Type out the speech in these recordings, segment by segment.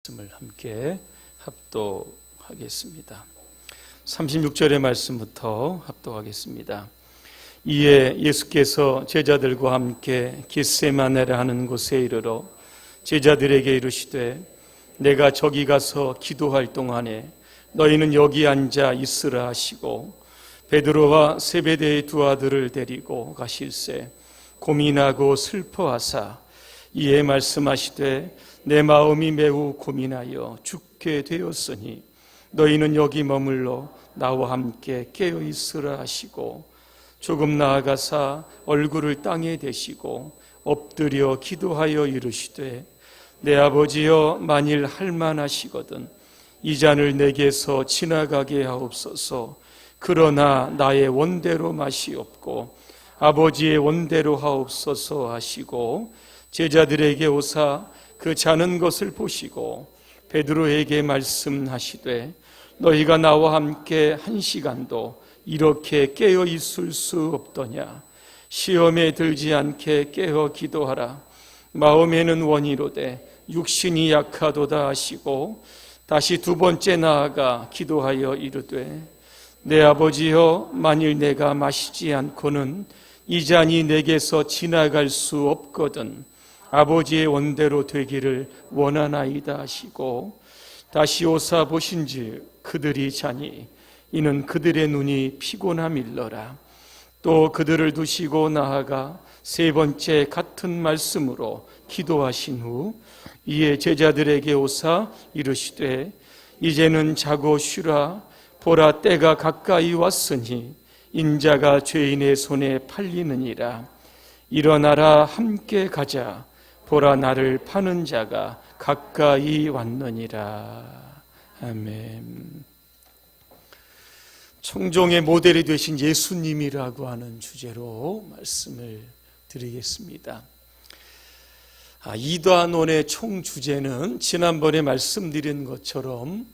말씀을 함께 합독하겠습니다. 36절의 말씀부터 합독하겠습니다. 이에 예수께서 제자들과 함께 겟세마네라 하는 곳에 이르러 제자들에게 이르시되 내가 저기 가서 기도할 동안에 너희는 여기 앉아 있으라 하시고 베드로와 세베대의 두 아들을 데리고 가실새 고민하고 슬퍼하사 이에 말씀하시되 내 마음이 매우 고민하여 죽게 되었으니 너희는 여기 머물러 나와 함께 깨어 있으라 하시고 조금 나아가사 얼굴을 땅에 대시고 엎드려 기도하여 이르시되 내 아버지여 만일 할만하시거든 이 잔을 내게서 지나가게 하옵소서. 그러나 나의 원대로 마시옵고 아버지의 원대로 하옵소서 하시고 제자들에게 오사 그 자는 것을 보시고 베드로에게 말씀하시되 너희가 나와 함께 1시간도 이렇게 깨어 있을 수 없더냐. 시험에 들지 않게 깨어 기도하라. 마음에는 원이로되 육신이 약하도다 하시고 다시 두 번째 나아가 기도하여 이르되 내 아버지여 만일 내가 마시지 않고는 이 잔이 내게서 지나갈 수 없거든 아버지의 원대로 되기를 원하나이다 하시고 다시 오사 보신즉 그들이 자니 이는 그들의 눈이 피곤함일러라. 또 그들을 두시고 나아가 세 번째 같은 말씀으로 기도하신 후 이에 제자들에게 오사 이르시되 이제는 자고 쉬라. 보라 때가 가까이 왔으니 인자가 죄인의 손에 팔리느니라. 일어나라 함께 가자. 보라 나를 파는 자가 가까이 왔느니라. 아멘. 청종의 모델이 되신 예수님이라고 하는 주제로 말씀을 드리겠습니다. 이단원의 총 주제는 지난번에 말씀드린 것처럼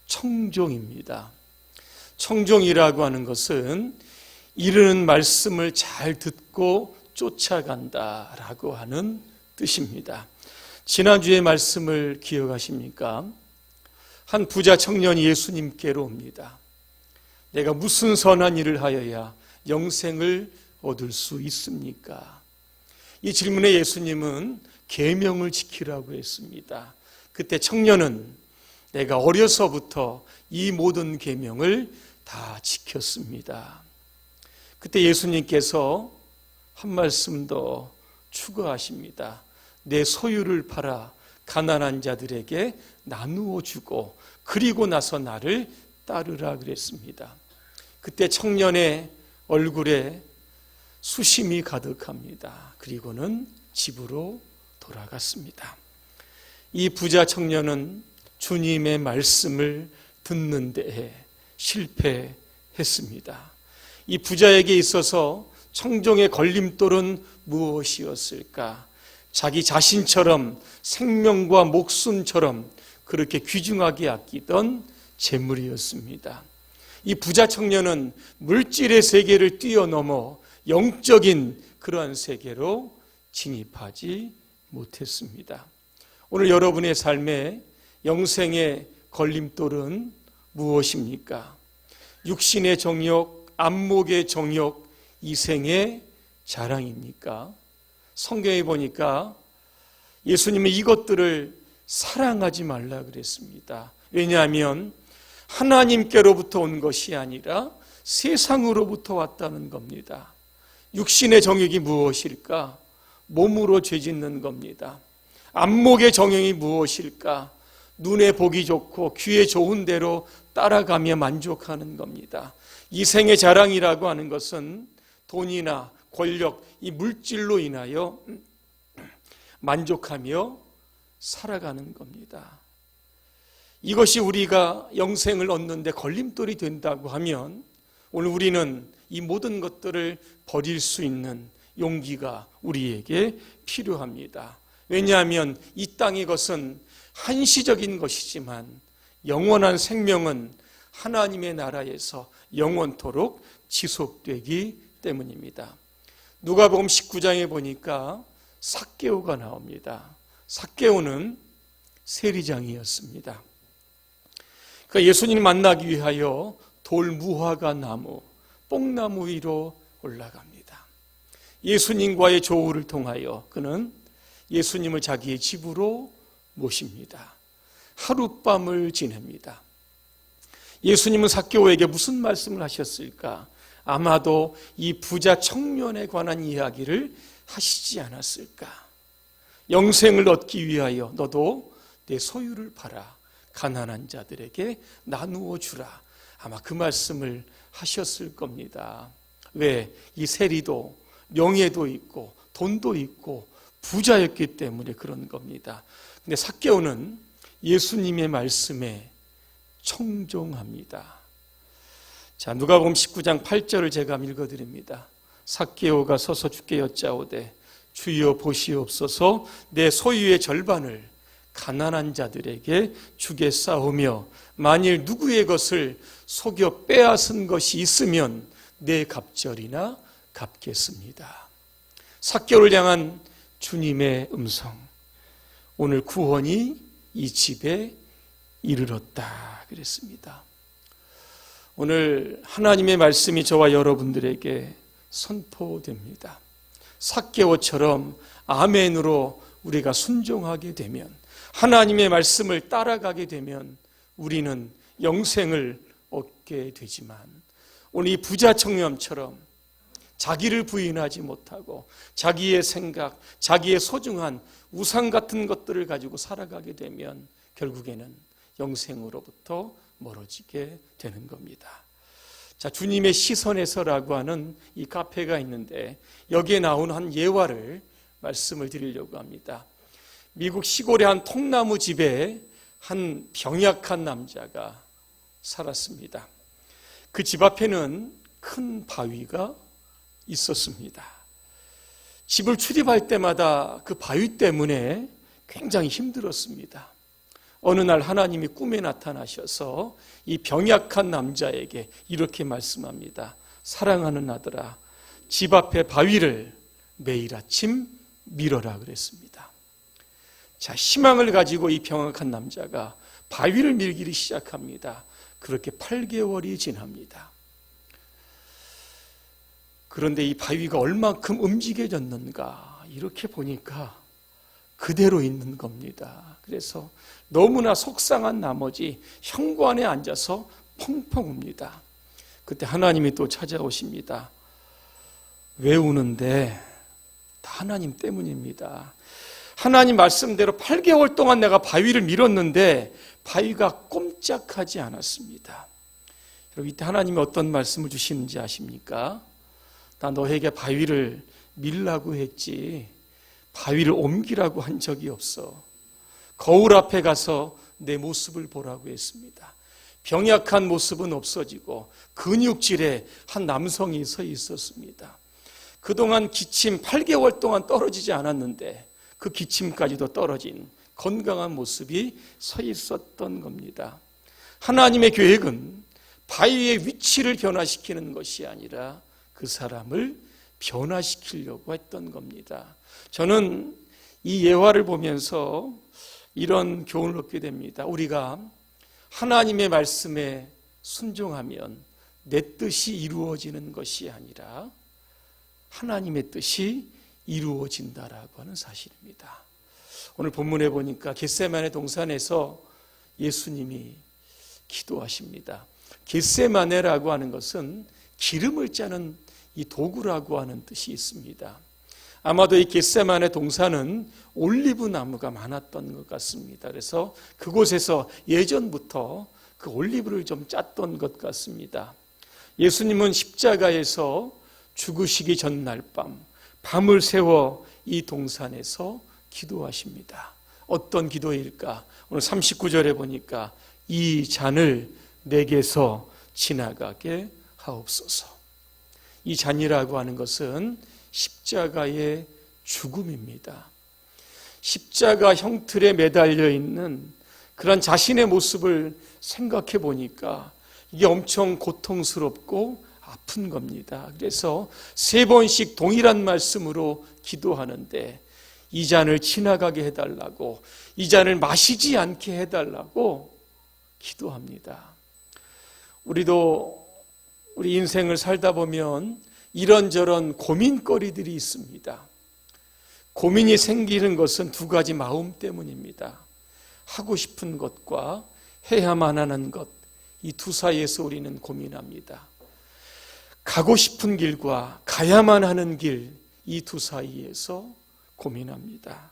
청종입니다. 청종이라고 하는 것은 이르는 말씀을 잘 듣고 쫓아간다라고 하는 뜻입니다. 지난주의 말씀을 기억하십니까? 한 부자 청년이 예수님께로 옵니다. 내가 무슨 선한 일을 하여야 영생을 얻을 수 있습니까? 이 질문에 예수님은 계명을 지키라고 했습니다. 그때 청년은 내가 어려서부터 이 모든 계명을 다 지켰습니다. 그때 예수님께서 한 말씀 더 추가하십니다. 내 소유를 팔아 가난한 자들에게 나누어 주고 그리고 나서 나를 따르라 그랬습니다. 그때 청년의 얼굴에 수심이 가득합니다. 그리고는 집으로 돌아갔습니다. 이 부자 청년은 주님의 말씀을 듣는 데에 실패했습니다. 이 부자에게 있어서 청종의 걸림돌은 무엇이었을까? 자기 자신처럼 생명과 목숨처럼 그렇게 귀중하게 아끼던 재물이었습니다. 이 부자 청년은 물질의 세계를 뛰어넘어 영적인 그러한 세계로 진입하지 못했습니다. 오늘 여러분의 삶에 영생의 걸림돌은 무엇입니까? 육신의 정욕, 안목의 정욕, 이생의 자랑입니까? 성경에 보니까 예수님이 이것들을 사랑하지 말라 그랬습니다. 왜냐하면 하나님께로부터 온 것이 아니라 세상으로부터 왔다는 겁니다. 육신의 정욕이 무엇일까? 몸으로 죄짓는 겁니다. 안목의 정욕이 무엇일까? 눈에 보기 좋고 귀에 좋은 대로 따라가며 만족하는 겁니다. 이생의 자랑이라고 하는 것은 돈이나 권력, 이 물질로 인하여 만족하며 살아가는 겁니다. 이것이 우리가 영생을 얻는 데 걸림돌이 된다고 하면 오늘 우리는 이 모든 것들을 버릴 수 있는 용기가 우리에게 필요합니다. 왜냐하면 이 땅의 것은 한시적인 것이지만 영원한 생명은 하나님의 나라에서 영원토록 지속되기 때문입니다. 누가복음 19장에 보니까 삭개오가 나옵니다. 삭개오는 세리장이었습니다. 그 예수님을 만나기 위하여 돌 무화과 나무, 뽕나무 위로 올라갑니다. 예수님과의 조우를 통하여 그는 예수님을 자기의 집으로 모십니다. 하룻밤을 지냅니다. 예수님은 삭개오에게 무슨 말씀을 하셨을까? 아마도 이 부자 청년에 관한 이야기를 하시지 않았을까? 영생을 얻기 위하여 너도 내 소유를 팔아 가난한 자들에게 나누어 주라. 아마 그 말씀을 하셨을 겁니다. 왜? 이 세리도 명예도 있고 돈도 있고 부자였기 때문에 그런 겁니다. 근데 삭개오는 예수님의 말씀에 청종합니다. 자, 누가복음 19장 8절을 제가 읽어드립니다. 삭개오가 서서 주께 여짜오되 주여 보시옵소서 내 소유의 절반을 가난한 자들에게 주겠사오며 만일 누구의 것을 속여 빼앗은 것이 있으면 내 갑절이나 갚겠습니다. 삭개오를 향한 주님의 음성. 오늘 구원이 이 집에 이르렀다 그랬습니다. 오늘 하나님의 말씀이 저와 여러분들에게 선포됩니다. 삭개오처럼 아멘으로 우리가 순종하게 되면, 하나님의 말씀을 따라가게 되면 우리는 영생을 얻게 되지만, 오늘 이 부자 청년처럼 자기를 부인하지 못하고 자기의 생각, 자기의 소중한 우상 같은 것들을 가지고 살아가게 되면 결국에는 영생으로부터 멀어지게 되는 겁니다. 자, 주님의 시선에서라고 하는 이 카페가 있는데 여기에 나온 한 예화를 말씀을 드리려고 합니다. 미국 시골의 한 통나무 집에 한 병약한 남자가 살았습니다. 그 집 앞에는 큰 바위가 있었습니다. 집을 출입할 때마다 그 바위 때문에 굉장히 힘들었습니다. 어느 날 하나님이 꿈에 나타나셔서 이 병약한 남자에게 이렇게 말씀합니다. 사랑하는 아들아, 집 앞에 바위를 매일 아침 밀어라 그랬습니다. 자, 희망을 가지고 이 병약한 남자가 바위를 밀기를 시작합니다. 그렇게 8개월이 지납니다. 그런데 이 바위가 얼만큼 움직여졌는가 이렇게 보니까 그대로 있는 겁니다. 그래서 너무나 속상한 나머지 현관에 앉아서 펑펑 웁니다. 그때 하나님이 또 찾아오십니다. 왜 우는데? 다 하나님 때문입니다. 하나님 말씀대로 8개월 동안 내가 바위를 밀었는데 바위가 꼼짝하지 않았습니다. 여러분, 이때 하나님이 어떤 말씀을 주시는지 아십니까? 나 너에게 바위를 밀라고 했지 바위를 옮기라고 한 적이 없어. 거울 앞에 가서 내 모습을 보라고 했습니다. 병약한 모습은 없어지고 근육질의 한 남성이 서 있었습니다. 그동안 기침 8개월 동안 떨어지지 않았는데 그 기침까지도 떨어진 건강한 모습이 서 있었던 겁니다. 하나님의 계획은 바위의 위치를 변화시키는 것이 아니라 그 사람을 변화시키려고 했던 겁니다. 저는 이 예화를 보면서 이런 교훈을 얻게 됩니다. 우리가 하나님의 말씀에 순종하면 내 뜻이 이루어지는 것이 아니라 하나님의 뜻이 이루어진다라고 하는 사실입니다. 오늘 본문에 보니까 겟세마네 동산에서 예수님이 기도하십니다. 겟세마네라고 하는 것은 기름을 짜는 이 도구라고 하는 뜻이 있습니다. 아마도 이 겟세마네 동산은 올리브 나무가 많았던 것 같습니다. 그래서 그곳에서 예전부터 그 올리브를 좀 짰던 것 같습니다. 예수님은 십자가에서 죽으시기 전날 밤을 새워 이 동산에서 기도하십니다. 어떤 기도일까? 오늘 39절에 보니까 이 잔을 내게서 지나가게 하옵소서. 이 잔이라고 하는 것은 십자가의 죽음입니다. 십자가 형틀에 매달려 있는 그런 자신의 모습을 생각해 보니까 이게 엄청 고통스럽고 아픈 겁니다. 그래서 3번씩 동일한 말씀으로 기도하는데 이 잔을 지나가게 해달라고, 이 잔을 마시지 않게 해달라고 기도합니다. 우리도 우리 인생을 살다 보면 이런저런 고민거리들이 있습니다. 고민이 생기는 것은 두 가지 마음 때문입니다. 하고 싶은 것과 해야만 하는 것, 이 두 사이에서 우리는 고민합니다. 가고 싶은 길과 가야만 하는 길, 이 두 사이에서 고민합니다.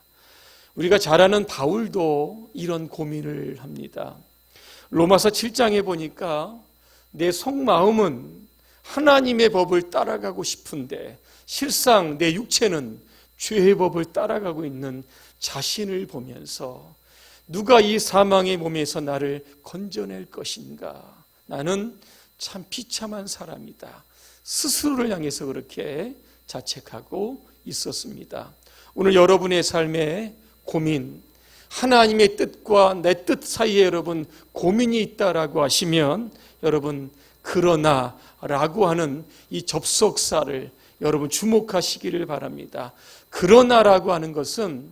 우리가 잘 아는 바울도 이런 고민을 합니다. 로마서 7장에 보니까 내 속마음은 하나님의 법을 따라가고 싶은데 실상 내 육체는 죄의 법을 따라가고 있는 자신을 보면서 누가 이 사망의 몸에서 나를 건져낼 것인가? 나는 참 비참한 사람이다. 스스로를 향해서 그렇게 자책하고 있었습니다. 오늘 여러분의 삶에 고민, 하나님의 뜻과 내 뜻 사이에 여러분 고민이 있다라고 하시면 여러분 그러나 라고 하는 이 접속사를 여러분 주목하시기를 바랍니다. 그러나라고 하는 것은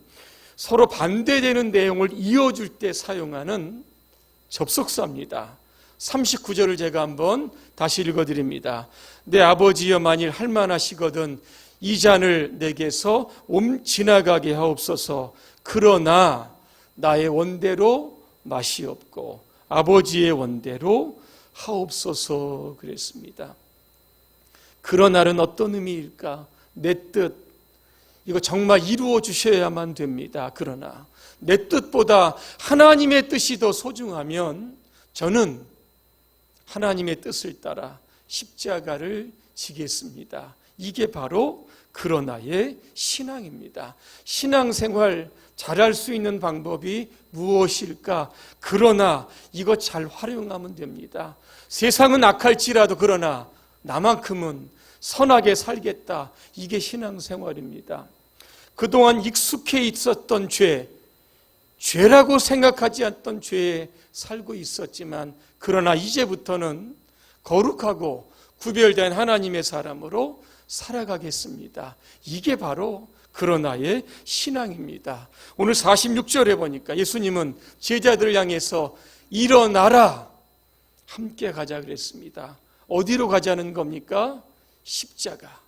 서로 반대되는 내용을 이어줄 때 사용하는 접속사입니다. 39절을 제가 한번 다시 읽어드립니다. 내 아버지여 만일 할만하시거든 이 잔을 내게서 지나가게 하옵소서. 그러나 나의 원대로 마시옵고 아버지의 원대로 하옵소서 그랬습니다. 그러나는 어떤 의미일까? 내 뜻, 이거 정말 이루어 주셔야만 됩니다. 그러나 내 뜻보다 하나님의 뜻이 더 소중하면 저는 하나님의 뜻을 따라 십자가를 지겠습니다. 이게 바로 그러나의 신앙입니다. 신앙생활 잘할 수 있는 방법이 무엇일까? 그러나 이거 잘 활용하면 됩니다. 세상은 악할지라도 그러나 나만큼은 선하게 살겠다. 이게 신앙생활입니다. 그동안 익숙해 있었던 죄라고 생각하지 않던 죄에 살고 있었지만 그러나 이제부터는 거룩하고 구별된 하나님의 사람으로 살아가겠습니다. 이게 바로 그러나의 신앙입니다. 오늘 46절에 보니까 예수님은 제자들을 향해서 일어나라 함께 가자 그랬습니다. 어디로 가자는 겁니까? 십자가.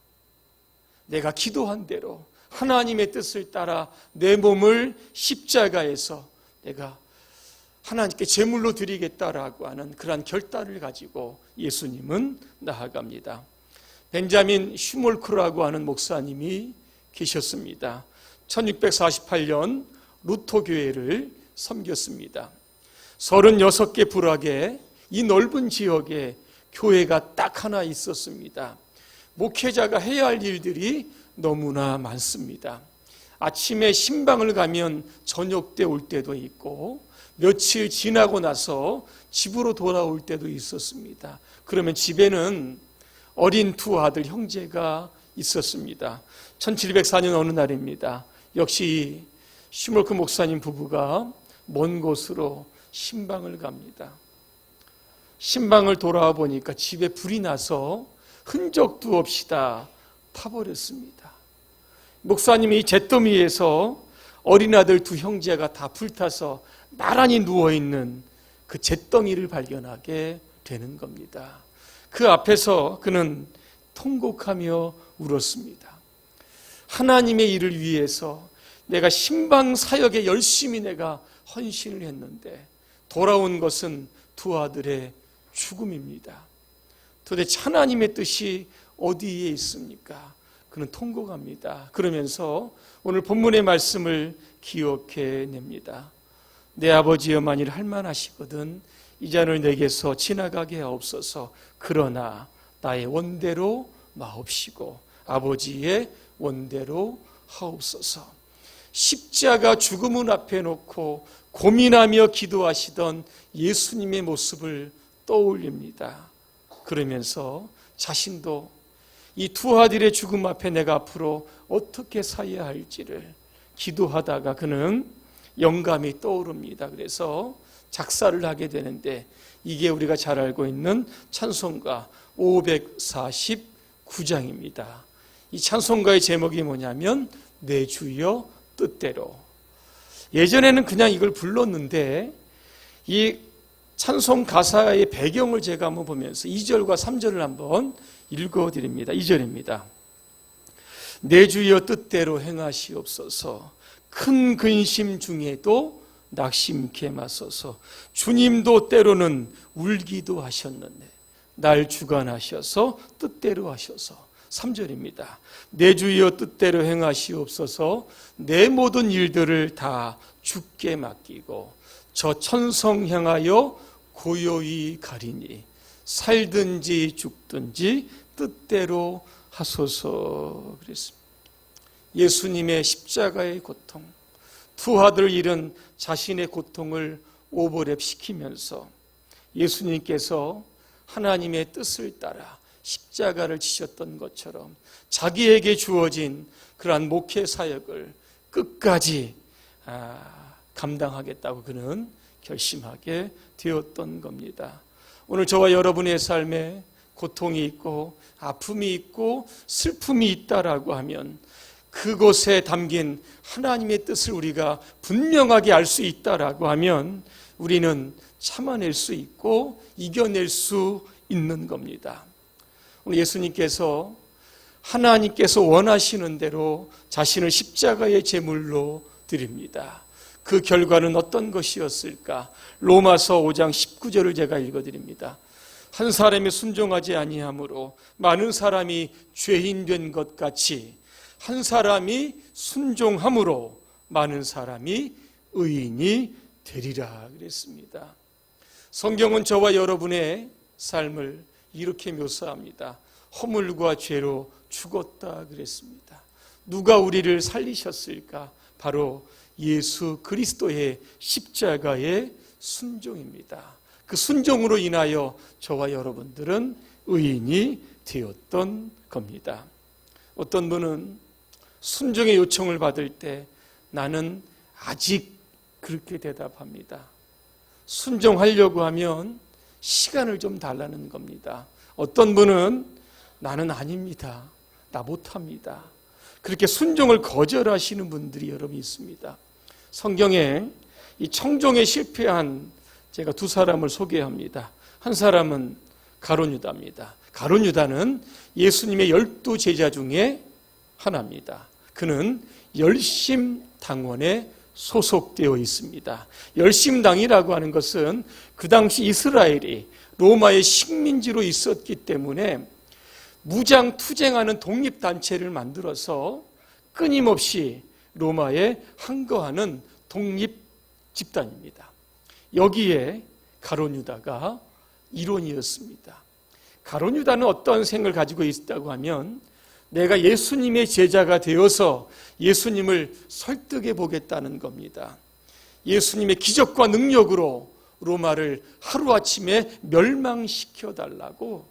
내가 기도한 대로 하나님의 뜻을 따라 내 몸을 십자가에서 내가 하나님께 제물로 드리겠다라고 하는 그러한 결단을 가지고 예수님은 나아갑니다. 벤자민 슈몰크라고 하는 목사님이 계셨습니다. 1648년 루터 교회를 섬겼습니다. 36개 부락에 이 넓은 지역에 교회가 딱 하나 있었습니다. 목회자가 해야 할 일들이 너무나 많습니다. 아침에 신방을 가면 저녁 때 올 때도 있고 며칠 지나고 나서 집으로 돌아올 때도 있었습니다. 그러면 집에는 어린 두 아들 형제가 있었습니다. 1704년 어느 날입니다. 역시 슈몰크 목사님 부부가 먼 곳으로 신방을 갑니다. 신방을 돌아와 보니까 집에 불이 나서 흔적도 없이 다 타버렸습니다. 목사님이 잿더미에서 어린 아들 두 형제가 다 불타서 나란히 누워있는 그 잿덩이를 발견하게 되는 겁니다. 그 앞에서 그는 통곡하며 울었습니다. 하나님의 일을 위해서 내가 신방 사역에 열심히 내가 헌신을 했는데 돌아온 것은 두 아들의 죽음입니다. 도대체 하나님의 뜻이 어디에 있습니까? 그는 통곡합니다. 그러면서 오늘 본문의 말씀을 기억해냅니다. 내 아버지여 만일 할만하시거든 이 잔을 내게서 지나가게 하옵소서. 그러나 나의 원대로 마옵시고 아버지의 원대로 하옵소서. 십자가 죽음을 앞에 놓고 고민하며 기도하시던 예수님의 모습을 떠올립니다. 그러면서 자신도 이 두 아들의 죽음 앞에 내가 앞으로 어떻게 살아야 할지를 기도하다가 그는 영감이 떠오릅니다. 그래서 작사를 하게 되는데 이게 우리가 잘 알고 있는 찬송가 549장입니다. 이 찬송가의 제목이 뭐냐면 내 주여 뜻대로. 예전에는 그냥 이걸 불렀는데 이 찬송 가사의 배경을 제가 한번 보면서 2절과 3절을 한번 읽어드립니다. 2절입니다. 내 주여 뜻대로 행하시옵소서. 큰 근심 중에도 낙심케 마소서. 주님도 때로는 울기도 하셨는데 날 주관하셔서 뜻대로 하셔서. 3절입니다. 내 주여 뜻대로 행하시옵소서. 내 모든 일들을 다 주께 맡기고 저 천성 향하여 고요히 가리니 살든지 죽든지 뜻대로 하소서 그랬습니다. 예수님의 십자가의 고통, 두 아들 잃은 자신의 고통을 오버랩시키면서 예수님께서 하나님의 뜻을 따라 십자가를 지셨던 것처럼 자기에게 주어진 그러한 목회 사역을 끝까지 감당하겠다고 그는 결심하게 되었던 겁니다. 오늘 저와 여러분의 삶에 고통이 있고 아픔이 있고 슬픔이 있다라고 하면 그곳에 담긴 하나님의 뜻을 우리가 분명하게 알 수 있다라고 하면 우리는 참아낼 수 있고 이겨낼 수 있는 겁니다. 오늘 예수님께서 하나님께서 원하시는 대로 자신을 십자가의 제물로 드립니다. 그 결과는 어떤 것이었을까? 로마서 5장 19절을 제가 읽어드립니다. 한 사람이 순종하지 아니함으로 많은 사람이 죄인 된 것 같이 한 사람이 순종함으로 많은 사람이 의인이 되리라 그랬습니다. 성경은 저와 여러분의 삶을 이렇게 묘사합니다. 허물과 죄로 죽었다 그랬습니다. 누가 우리를 살리셨을까? 바로 예수 그리스도의 십자가의 순종입니다. 그 순종으로 인하여 저와 여러분들은 의인이 되었던 겁니다. 어떤 분은 순종의 요청을 받을 때 나는 아직 그렇게 대답합니다. 순종하려고 하면 시간을 좀 달라는 겁니다. 어떤 분은 나는 아닙니다. 나 못합니다. 그렇게 순종을 거절하시는 분들이 여러분 있습니다. 성경에 이 청종에 실패한 제가 두 사람을 소개합니다. 한 사람은 가룟 유다입니다. 가룟 유다는 예수님의 12 제자 중에 하나입니다. 그는 열심당원에 소속되어 있습니다. 열심당이라고 하는 것은 그 당시 이스라엘이 로마의 식민지로 있었기 때문에 무장 투쟁하는 독립단체를 만들어서 끊임없이 로마에 항거하는 독립집단입니다. 여기에 가룟 유다가 일원이었습니다. 가룟 유다는 어떤 생각을 가지고 있었다고 하면 내가 예수님의 제자가 되어서 예수님을 설득해 보겠다는 겁니다. 예수님의 기적과 능력으로 로마를 하루아침에 멸망시켜 달라고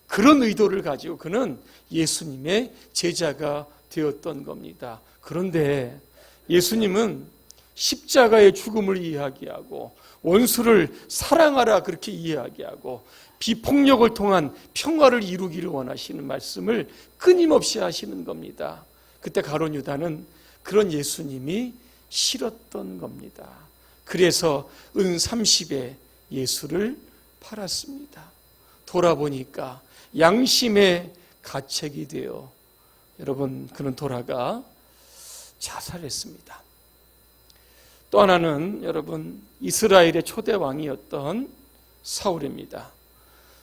그런 의도를 가지고 그는 예수님의 제자가 되었던 겁니다. 그런데 예수님은 십자가의 죽음을 이야기하고 원수를 사랑하라 그렇게 이야기하고 비폭력을 통한 평화를 이루기를 원하시는 말씀을 끊임없이 하시는 겁니다. 그때 가룟 유다는 그런 예수님이 싫었던 겁니다. 그래서 은 30에 예수를 팔았습니다. 돌아보니까 양심의 가책이 되어 여러분 그는 돌아가 자살했습니다. 또 하나는 여러분 이스라엘의 초대 왕이었던 사울입니다.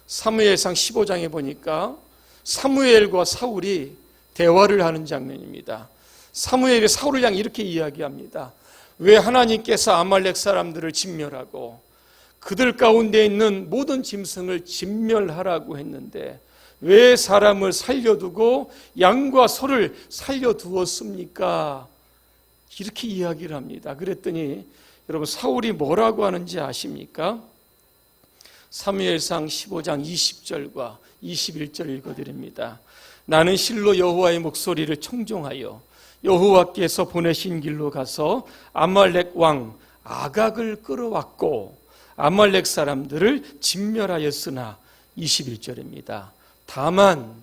사무엘상 15장에 보니까 사무엘과 사울이 대화를 하는 장면입니다. 사무엘이 사울을 향해 이렇게 이야기합니다. 왜 하나님께서 아말렉 사람들을 진멸하고 그들 가운데 있는 모든 짐승을 진멸하라고 했는데 왜 사람을 살려두고 양과 소를 살려두었습니까? 이렇게 이야기를 합니다. 그랬더니 여러분 사울이 뭐라고 하는지 아십니까? 사무엘상 15장 20절과 21절 읽어드립니다. 나는 실로 여호와의 목소리를 청종하여 여호와께서 보내신 길로 가서 아말렉 왕 아각을 끌어왔고 아말렉 사람들을 진멸하였으나 21절입니다. 다만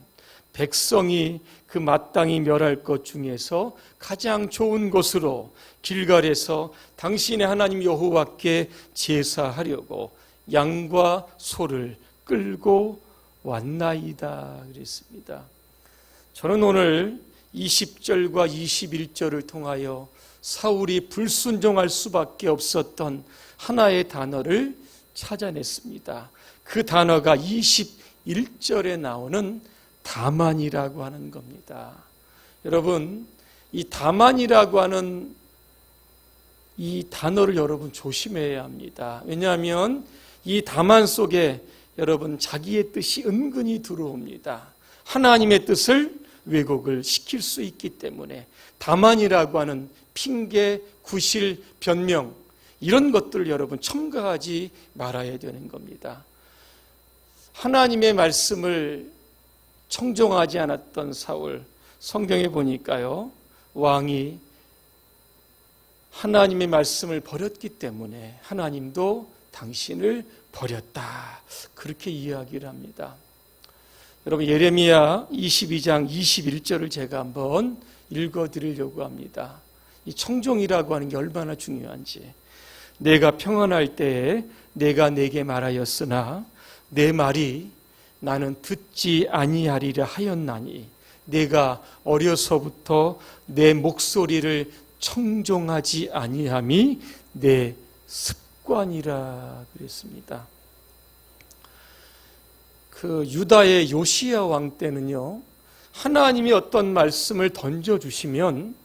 백성이 그 마땅히 멸할 것 중에서 가장 좋은 것으로 길갈에서 당신의 하나님 여호와께 제사하려고 양과 소를 끌고 왔나이다 그랬습니다. 저는 오늘 20절과 21절을 통하여 사울이 불순종할 수밖에 없었던 하나의 단어를 찾아냈습니다. 그 단어가 21절에 나오는 다만이라고 하는 겁니다. 여러분, 이 다만이라고 하는 이 단어를 여러분 조심해야 합니다. 왜냐하면 이 다만 속에 여러분 자기의 뜻이 은근히 들어옵니다. 하나님의 뜻을 왜곡을 시킬 수 있기 때문에 다만이라고 하는 핑계, 구실, 변명 이런 것들을 여러분 첨가하지 말아야 되는 겁니다. 하나님의 말씀을 청종하지 않았던 사울, 성경에 보니까요, 왕이 하나님의 말씀을 버렸기 때문에 하나님도 당신을 버렸다. 그렇게 이야기를 합니다. 여러분, 예레미야 22장 21절을 제가 한번 읽어드리려고 합니다. 이 청종이라고 하는 게 얼마나 중요한지. 내가 평안할 때에 내가 내게 말하였으나 내 말이 나는 듣지 아니하리라 하였나니 내가 어려서부터 내 목소리를 청종하지 아니함이 내 습관이라 그랬습니다. 그 유다의 요시야 왕 때는요, 하나님이 어떤 말씀을 던져주시면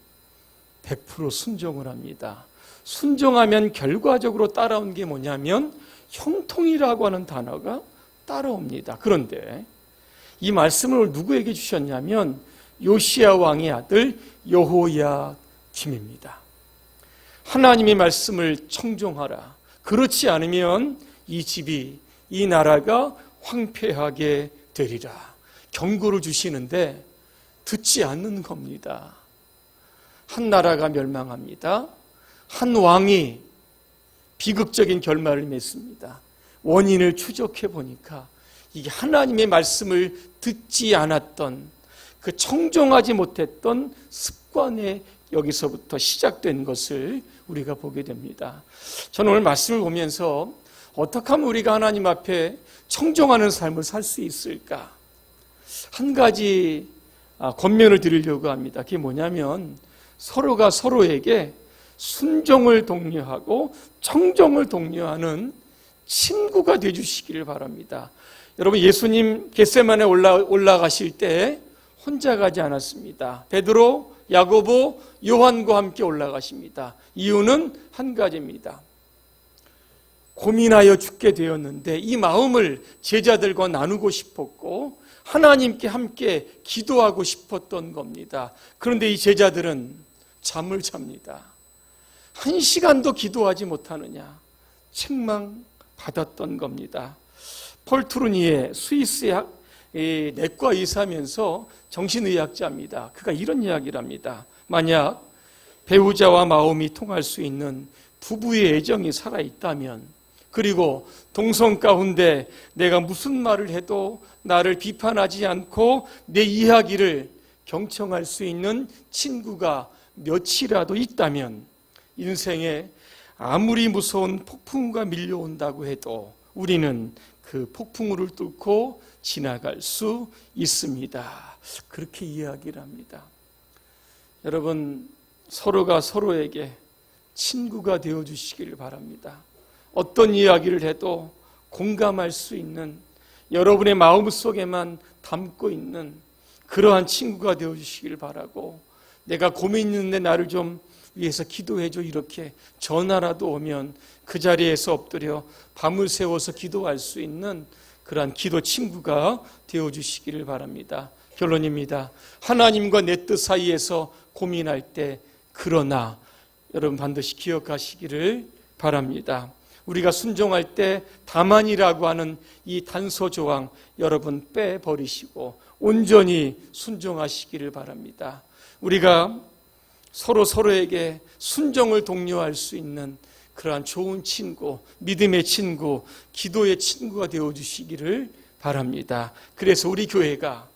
100% 순종을 합니다. 순종하면 결과적으로 따라온 게 뭐냐면 형통이라고 하는 단어가 따라옵니다. 그런데 이 말씀을 누구에게 주셨냐면 요시야 왕의 아들 여호야김입니다. 하나님의 말씀을 청종하라. 그렇지 않으면 이 집이, 이 나라가 황폐하게 되리라. 경고를 주시는데 듣지 않는 겁니다. 한 나라가 멸망합니다. 한 왕이 비극적인 결말을 맺습니다. 원인을 추적해 보니까 이게 하나님의 말씀을 듣지 않았던, 그 청종하지 못했던 습관에 여기서부터 시작된 것을 우리가 보게 됩니다. 저는 오늘 말씀을 보면서 어떻게 하면 우리가 하나님 앞에 청종하는 삶을 살 수 있을까? 한 가지 권면을 드리려고 합니다. 그게 뭐냐면 서로가 서로에게 순종을 독려하고 청종을 독려하는 친구가 되어주시기를 바랍니다. 여러분, 예수님 겟세마네 올라가실 때 혼자 가지 않았습니다. 베드로, 야고보, 요한과 함께 올라가십니다. 이유는 한 가지입니다. 고민하여 죽게 되었는데 이 마음을 제자들과 나누고 싶었고 하나님께 함께 기도하고 싶었던 겁니다. 그런데 이 제자들은 잠을 잡니다. 1시간도 기도하지 못하느냐, 책망받았던 겁니다. 폴 트루니에 스위스의 내과 의사면서 정신의학자입니다. 그가 이런 이야기를 합니다. 만약 배우자와 마음이 통할 수 있는 부부의 애정이 살아있다면, 그리고 동성 가운데 내가 무슨 말을 해도 나를 비판하지 않고 내 이야기를 경청할 수 있는 친구가 몇이라도 있다면, 인생에 아무리 무서운 폭풍우가 밀려온다고 해도 우리는 그 폭풍우를 뚫고 지나갈 수 있습니다. 그렇게 이야기를 합니다. 여러분, 서로가 서로에게 친구가 되어주시길 바랍니다. 어떤 이야기를 해도 공감할 수 있는, 여러분의 마음속에만 담고 있는 그러한 친구가 되어주시길 바라고, 내가 고민 있는데 나를 좀 위해서 기도해줘, 이렇게 전화라도 오면 그 자리에서 엎드려 밤을 새워서 기도할 수 있는 그러한 기도 친구가 되어주시기를 바랍니다. 결론입니다. 하나님과 내 뜻 사이에서 고민할 때, 그러나 여러분 반드시 기억하시기를 바랍니다. 우리가 순종할 때 다만이라고 하는 이 단서 조항 여러분 빼버리시고 온전히 순종하시기를 바랍니다. 우리가 서로에게 순종을 독려할 수 있는 그러한 좋은 친구, 믿음의 친구, 기도의 친구가 되어주시기를 바랍니다. 그래서 우리 교회가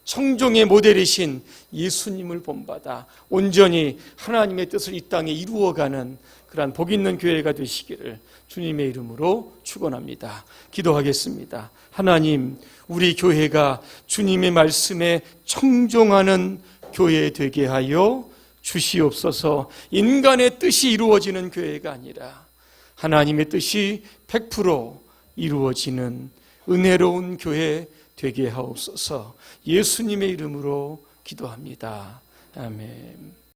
청종의 모델이신 예수님을 본받아 온전히 하나님의 뜻을 이 땅에 이루어가는 그러한 복 있는 교회가 되시기를 주님의 이름으로 축원합니다. 기도하겠습니다. 하나님, 우리 교회가 주님의 말씀에 청종하는 교회 되게 하여 주시옵소서. 인간의 뜻이 이루어지는 교회가 아니라 하나님의 뜻이 100% 이루어지는 은혜로운 교회 되게 하옵소서. 예수님의 이름으로 기도합니다. 아멘.